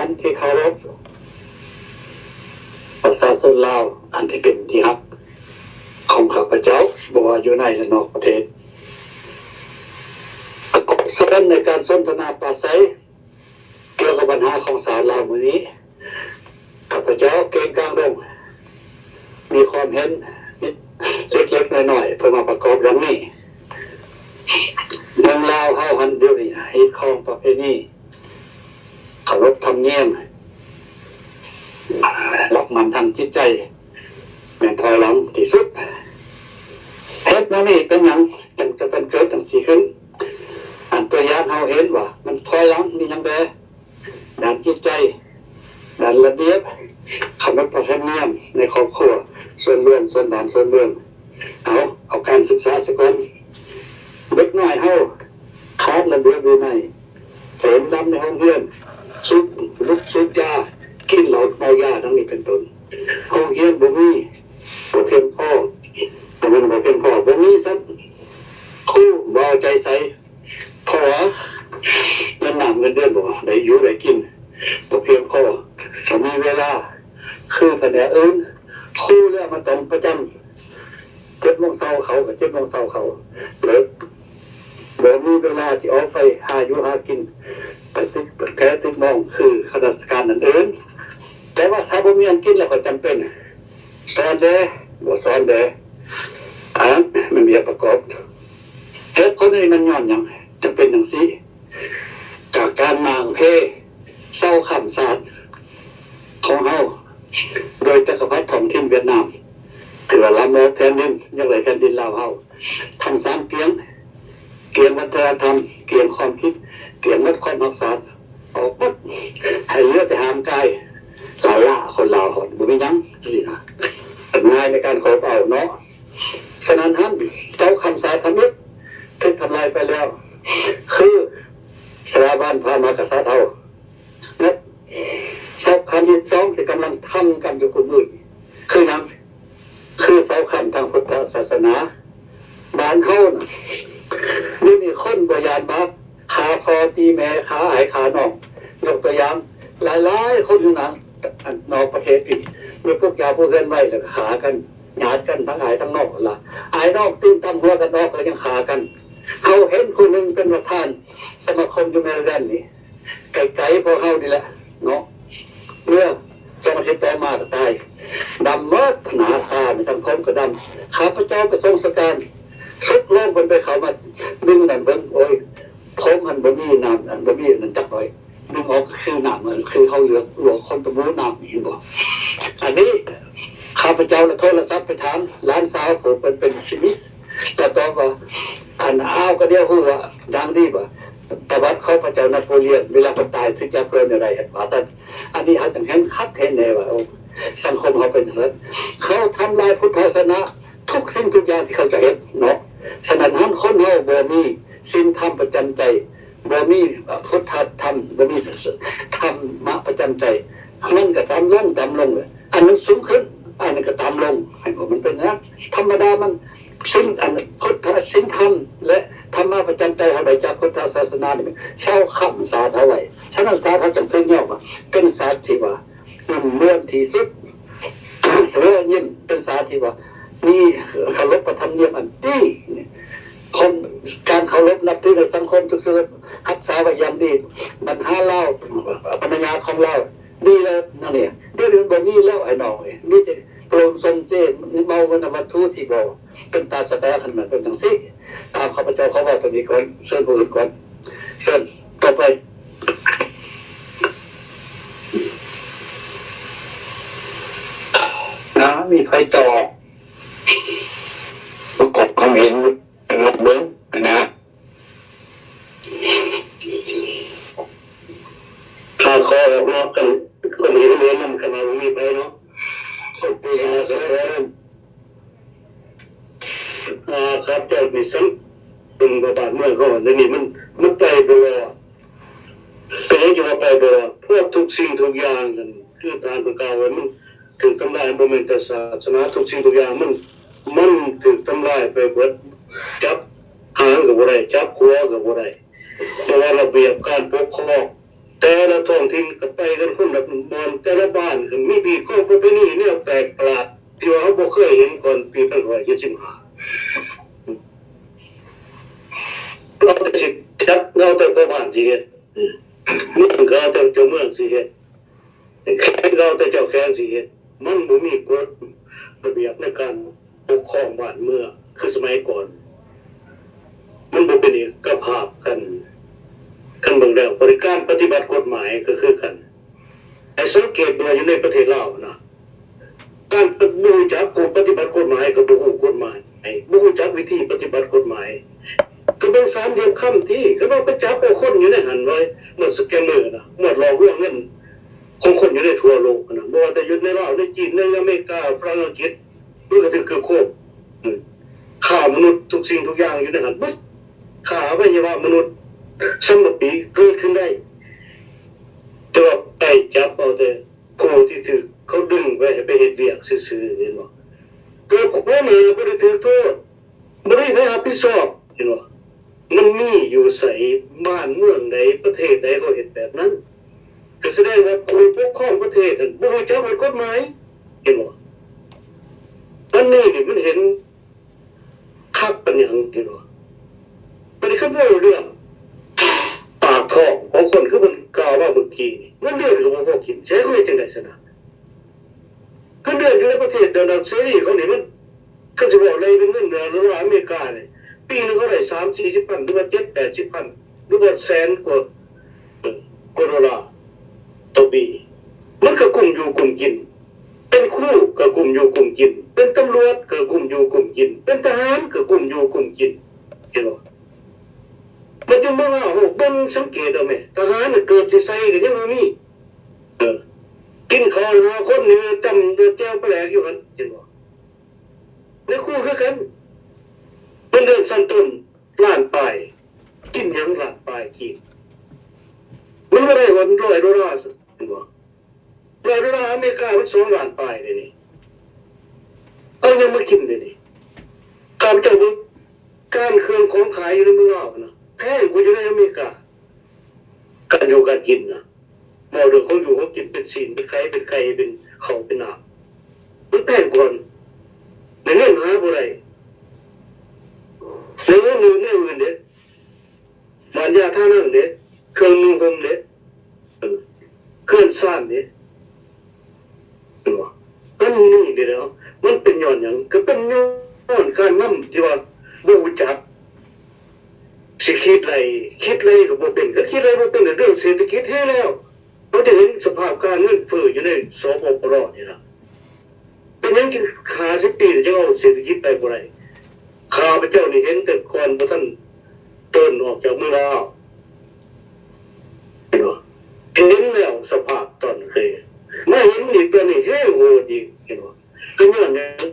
นที่เคารพประชาชนลาวอันที่เป็นที่รักของข้าพเจ้าบ่ว่าอยู่ในและนอกประเทศประกอบแสดงในการสนทนาปราศัยเกี่ยวกับปัญหาของสาวลาวมื้อนี้ข้าพเจ้าเก่งกลางดงมีความเห็นเล็กๆน้อยๆเพื่อมาประกอบดังนี้เมืองลาวเฮาหันเดียวนี้ฮิตของประเพณีเคารพธรรมเนียมหลักมันทางจิตใจแม่นถอยหลังที่สุดเฮ็ดมานี่เป็นหยังจังจะเป็นเกิดจังสีขึ้นอันตัวอย่างเฮาเห็นว่ามันถอยหลังมีหยังแบด้านจิตใจด้านระเบียบขนบธรรมเนียมในครอบครัวส่วนรวมส่วนบ้านส่วนเมืองเอาการศึกษาสักคนเล็กน้อยเฮาขาดระเบียบวินัยเห็นดำในห้องเรียนซุบลุกซุบยากินเหล้าเมายาทั้งนี้เป็นต้นห้องเรียนบ่มีบ่เพียงพอมันบ่เพียงพอบ่มีซักครูบ่เอาใจใส่เพราะว่าเงินหนักเงินเดือนบ่ได้อยู่ได้กินบ่เพียงพอถ้ามีเวลาคือแผนกอื่นครูแล้วมันต้องประจำ7 โมงเช้าเขากับ7 โมงเช้าเขาเลิกบ่มีเวลาที่ออกไปหาอยู่หากินไปตึกมองคือข้าราชการนั่นเองแต่ว่าถ้าบ่มีอันกินแล้วก็จำเป็นสอนเด้บ่สอนเด้มันมีประกอบเหตุผลนี้มันย้อนหยังจะเป็นจังซี่จากการมางเพเศร้าคำศาสตร์ของเฮาโดยจักรพรรดิท้องถิ่นเวียดนามถือว่าล้ำเลิศแผ่นดินยังไงแผ่นดินลาวเฮาทำสามเกียงวัฒนธรรมเกียงความคิดเกียงวัดความรักษาออกปั๊บให้เลือดแต่หามกายล่าคนลาวหอดบ่มีหยังสินะง่ายในการขอเอาเนาะฉะนั้นท่านเสาคำสายคำนี้ที่ทำลายไปแล้วคือสถาบันพระมหากษัตริย์เฮาและเสาคำที่สองที่กำลังทำกันอยู่คุณมืดคือหยังคือเสาคำทางพุทธศาสนาบ้านเฮาน่ะนี่คนบ่ยานมากขาพอตีแม่ขาหายขาหนองยกตัวอย่างหลายคนอยู่นั้นนอกประเทศอีกมีพวกยาพวกเกินไว้แล้วขากันหยาดกันทั้งหายทั้งนอกล่ะหายนอกตีนตำหัวกันนอกก็ยังขากันเขาเห็นคนหนึ่งเป็นประธานสมาคมยูเมรแดนนี่ไก่พอเข้าดีแหละเนาะเมื่อ2 อาทิตย์ต่อมาก็ตายดำมากหนาตาในสังคมก็ดำข้าพเจ้าไปทรงสการสุดโล่งบนไปเขามาดึงนั่นเบิ้งโอ้ยผมหันบะมี่น้ำบะมี่นั่นจักหน่อยดึงออกคือน้ำคือเขาเหลือหลวงคนตะมูน้ำเห็นบ่อันนี้ข้าพเจ้าโทรศัพท์ไปถามร้านสาวผมเป็นชีวิตแต่ตอบว่าอันอ้าวก็เดียวหัวดังดีบ่แต่วัดเขาพระเจ้านโปเลียนเวลาเขาตายถึงจะเกินอะไรว่าสันอันนี้เขาจังเห็นคัดเห็นแน่ว่าสังคมเขาเป็นสันเขาทำลายพุทธศาสนาทุกสิ่งทุกอย่างที่เขาจะเห็นเนาะฉะนั้นท่านคนเฮาบ่มีศีลธรรมประจำใจบ่มีพุทธธรรมบ่มีธรรมะประจำใจมันก็ตามลงเลยอันนั้นสูงขึ้นอันนั้นก็ตามลงให้มันเป็นนะธรรมดามันสิ่งอันพุทธสิ่งธรรมและธรรมะประจำใจเฮาได้จากพุทธศาสนานี่เช่าคำสาธาไว้ฉะนั้นสาธาจังเพิ่นย่อว่าเป็นศาสตร์ที่ว่าเลื่อนที่สุดเสือยิ้มเป็นศาสตร์ที่ว่ามีเคารพธรรมเนียมอันดีคนการเคารพนับถือในสังคมทุกส่วนรักษาไว้อย่างดีมันหาเล่าปัญญาของเราดีแล้วนั่นเนี่ยเดี๋ยวมันบ่มีแล้วไอ้น้องนี่จะโปร่งทรงเจนเมาวันวัตถุที่บอกเป็นตาสแตกขึ้นมาเป็นจังซี่ข้าพเจ้าเขาบอกตัวนี้ก่อนเชิญผู้อื่นก่อนเชิญต่อไปนะมีไฟต่อประกอบความเห็นลงเบิ้งนะถ้าคอออกนอกกันคนเห็นเรียนนำขนาดมีไปเนาะคนปีหาสองครับเจ้าดิฉันเป็นประบาดเมื่อก่อนนี่มันไปเบลอเป็นยังจะไปเบลอพวกทุกสิ่งทุกอย่างกันคือทานประกาศไว้มันถึงทำลายโมเมนต์ศาสนาทุกสิ่งทุกอย่างมันถึงทำลายไปเบิดจับหางกับอะไรจับหัวกับอะไรเพราะว่าระเบียบการปกครอง แต่ละท้องถิ่นก็ไปกันคนละบอนแต่ละบ้านก็มีปีกของประเพณีแนวแปลกประหลาดที่ว่าเขาบ่เคยเห็นก่อนปี1975เราแต่สิจับเราแต่พ่อบ้านสิเฮ็ดเมืองก็เอาแต่เจ้าเมืองสิเฮ็ดแค่เราแต่เจ้าแค้นสิเฮ็ดมันบ่มีกฎระเบียบในการปกครองบ้านเมืองคือสมัยก่อนมันบ่เป็นเอกภาพกันเบิ่งแล้วบริการปฏิบัติกฎหมายก็คือกันไอ้สังเกตดูอยู่ในประเทศลาวนะการบูจักกฎปฏิบัติกฎหมายกับบูกฎหมายไอ้บูจักวิธีปฏิบัติกฎหมายก็เป็นสามเหลี่ยมค่ำที่ก็ต้องไปจับเอาคนอยู่ในหันไว้เหมือนสแกมเมอร์นะเหมือนหลอกลวงเงินของคนอยู่ในทั่วโลกนะบ่ว่าแต่อยู่ในลาวในจีนในอเมริกาฝรั่งอังกฤษมันก็ถือคือโคบฆ่ามนุษย์ทุกสิ่งทุกอย่างอยู่ในหันบึ๊ดฆ่าอวัยวะมนุษย์สมปีเกิดขึ้นได้แต่ว่าไปจับเอาแต่ผู้ที่ถือเขาดึงไว้ให้ไปเฮ็ดเวียกซื่อๆเห็นบ่เกิดพวกนี้บ่ได้ถือโทษบ่ได้ไปรับผิดชอบเห็นบ่มันมีอยู่ใส่บ้านเมืองใดประเทศใดเขาเฮ็ดแบบนั้นก็แสดงว่าผู้ปกครองประเทศนั้นบ่รู้จักกฎหมายเห็นบ่อันนี้นี่มันเห็นคักปัญญังเห็นบ่บ่ได้คำว่าเรื่องปากท้องของคนคือมันกล่าวว่าเมื่อกี้นี่มันเรื่องของพวกกินใช้ก็ไม่จังได๋ซะนะคือเดือนอยู่ในประเทศเดินเสรีเขานี่มันก็จะบอกอะไรเป็นเงินเดือนหรือว่าอเมริกาเนี่ยปีนึงเขาได้30-40 พันหรือว่า70-80 พันหรือว่าแสนกว่าดอลลาร์ต่อปีมันก็กลุ่มอยู่กลุ่มกินเป็นครูก็กลุ่มอยู่กลุ่มกินเป็นตำรวจก็กลุ่มอยู่กลุ่มกินเป็นทหารก็กลุ่มอยู่กลุ่มกินเห็นบ่มันจะมาว่าโหเบิ่งสังเกตเอาแม่ทหารน่ะเกิดสิใส่ก็ยังบ่มีกินข้าวหาคนนี่จำเดือดแก้วแปลกอยู่หั่นเห็นบ่ในครูคือกันเป็นเรื่องสั้นต้นล้านปลายกินหยังล้านปลายกินมันบ่ได้วัน$100เห็นบ่$100อเมริกามัน2ล้านปลายเด้นี่เอายังมากินเด้นี่ข้าพเจ้าบ่การเครื่องของขายอยู่ในเมืองนอกนะแพงกว่าอยู่ในอเมริกาการอยู่การกินนะบ่เรื่องของอยู่ของกินเป็นศีลเป็นไข่เป็นไก่เป็นข้าวเป็นน้ำมันแพงกว่าในเงินหาบ่ได้ในเงินอื่นเด้บ้านยาท่านั่งเด้เครื่องนุ่งห่มเด้เครื่องซ่านเด้เห็นบ่อันนี้เด้อมันเป็นย้อนหยังก็เป็นย้อนการนำที่ว่าบ่รู้จักสิคิดไรก็บ่เป็นก็คิดไรบ่เป็นเรื่องเศรษฐกิจให้แล้วเราจะเห็นสภาพการเงินเฟ้ออยู่ในสปปรนี่ล่ะเป็นหยังที่ขา10 ปีจะเอาเศรษฐกิจไปบ่ได้ข้าพเจ้านี่เห็นแต่ก่อนบ่ทันเตือนออกจากเมืองลาวเห็นบ่เห็นแล้วสภาพตอนเคยมาเห็นอีกตัวนี้เฮ้โหดอีกเห็นบ่ก็ย้อนหยัง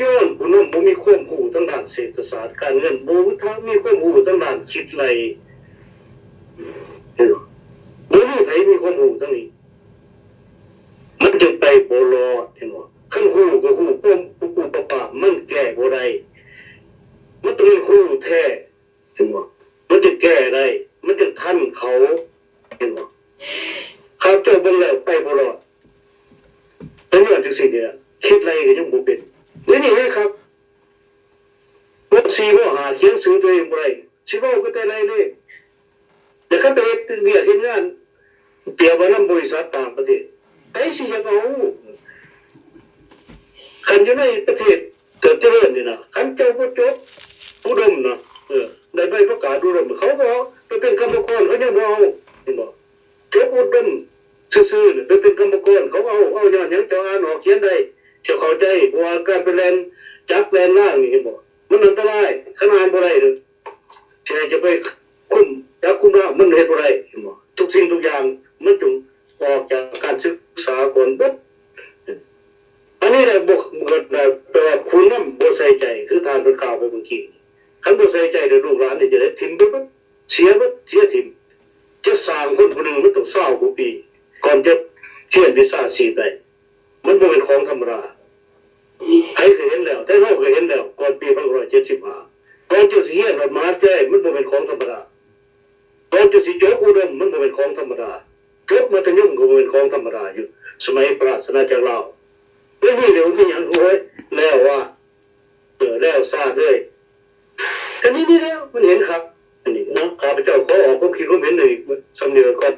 ย้อนผู้นำบ่มีความรู้ทางด้านเศรษฐศาสตร์การเงินบ่มีความรู้ทางด้านคิดไรเห็นบ่บ่มีไผมีความรู้ทางนี้มันจะไปบ่รอดเห็นบ่คันรู้ก็รู้ปุ๊บปะมันแก้บ่ได้มันต้องรู้แท้เห็นบ่มันจะแก้ได้มันจะทันเขาเห็นบ่เขาเจอเบิ่งแล้วไปบ่รอดแต่ย้อนจังซี่เนี่ยคิดไรก็ยังบ่เป็นนี่ครับว่า4ว่า5เขียนชื่อตัวเองบ่ได้สิเว้าก็แต่ไรเลยแต่คันไปเฮ็ดเวียกเฮ็ดงานเปรียบว่านำบริษัทต่างประเทศไผสิอยากเอาคันอยู่ในประเทศเกิดเจริญนี่นะคันเจ้าบ่จบอุดมนะได้ใบประกาศอุดมเขาบอกไปเป็นกรรมกรเขายังบ่เอาเห็นบ่จบอุดมซื่อๆไปเป็นกรรมกรเขาเอาย้อนหยังเจ้าอ่านออกเขียนได้เจ้าเข้าใจว่าการไปแล่นจักแล่นล่างนี่เห็นบ่มันอันตรายขนาดบ่ได้เด้อแค่จะไปคุมจับคุมล่างมันเฮ็ดบ่ได้เห็นบ่ทุกสิ่งทุกอย่างมันต้องออกจากการศึกษาก่อนเบิดอันนี้ได้บ่ได้แปลว่าคุณนำบ่ใส่ใจคือทานเป็นกล่าวไปเมื่อกี้คันบ่ใส่ใจเด้อลูกหลานนี่จะได้ทิ่มไปเบิดเสียทิ่มจะสร้างคนผู้นึงมันต้อง20กว่าปีก่อนจะเรียนวิชาชีพได้มันบ่เป็นของธรรมดาใครเคยเห็นแล้วแต่เราเคยเห็นแล้วก่อนปี1975ก่อนจะเรียนรถมหาวิทยาลัยมันบ่เป็นของธรรมดา ตอนจะสิจบอุดมมันบ่เป็นของธรรมดาจบมัธยมก็บ่เป็นของธรรมดาอยู่สมัยปราศนาจากเราเรื่องนี้เดี๋ยวมีหยังโอ้ยแล้วว่าแล้วทราบเลยอันนี้แล้วมันเห็นครับอันนี้นะข้าพเจ้าขอออกความคิดความเห็นหนึ่งสำเนียงก่อน